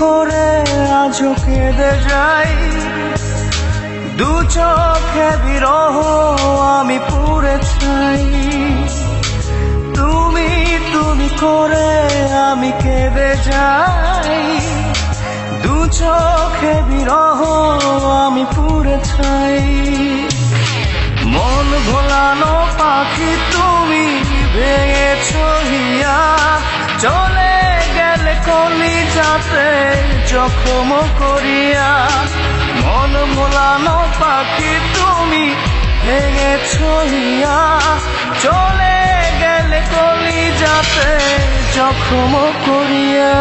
করে আজও কেঁদে যাই, দু চোখে বিরহ আমি পুড়ে চাই। তুমি করে আমি কেঁদে যাই, দু চোখে বিরহ আমি পুড়ে চাই। মন ভোলানো পাখি তুমি ভেঙেছ হিয়া, চলে গেলে কলিজাতে জখম করিয়া। মন ভোলানো পাখি তুমি ভেঙেছ হিয়া, চলে গেলে কলিজাতে জখম করিয়া।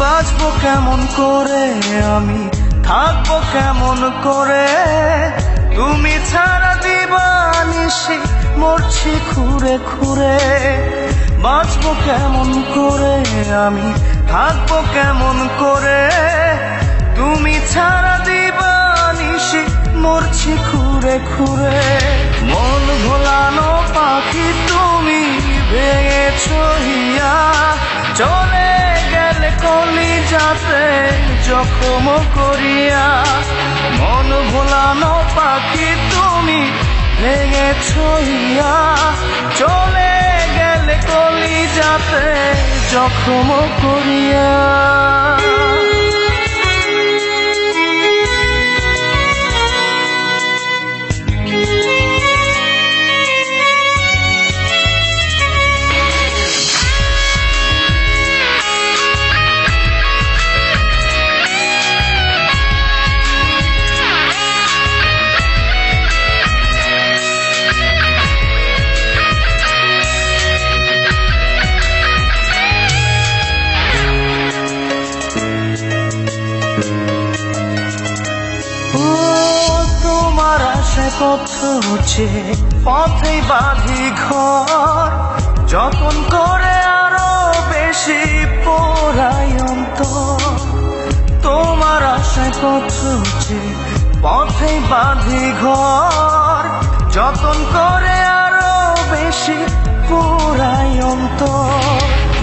বাঁচবো কেমন করে আমি, থাকবো কেমন করে, তুমি ছাড়া দিবানিশি মরছি খুঁড়ে খুঁড়ে। বাঁচবো কেমন করে আমি, থাকবো কেমন করে, তুমি ছাড়া দিবানিশি মরছি খুঁড়ে খুঁড়ে। মন ভোলানো পাখি তুমি ভেঙেছ হিয়া, চলে গেলে কলিজাতে জখম করিয়া। মন ভোলানো পাখি তুমি ভেঙেছ হিয়া, চলে গেলে কলিজাতে জখম করিয়া। তোমার আশায় পথ হচ্ছে পথে বাঁধি ঘর, যতন করে আরো বেশি পোড়াই অন্তর। তোমার আশায় পথ হচ্ছে পথে বাঁধি ঘর, যতন করে আরো বেশি পোড়াই অন্তর।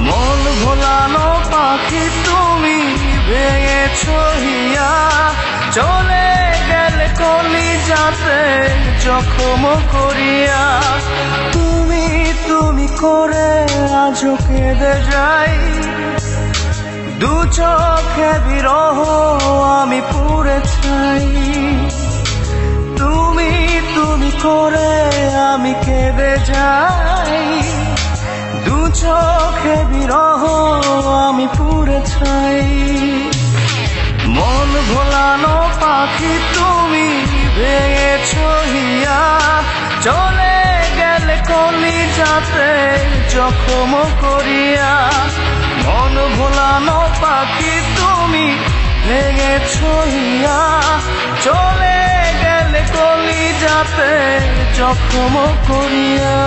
মন ভোলানো পাখি তুমি ভেঙেছ হিয়া, চলে গেলে কলিজাতে জখম করিয়া। তুমি করে আজও কেঁদে যাই, দু চোখে বিরহ আমি পুড়ে চাই। তুমি করে আমি কেঁদে যাই, দু চোখে বিরহ আমি পুড়ে চাই। মন ভোলানো পাখি তুমি ভেঙেছ হিয়া, চলে গেলে কলিজাতে জখম করিয়া। মন ভোলানো পাখি তুমি ভেঙেছ হিয়া, চলে গেলে কলিজাতে জখম করিয়া।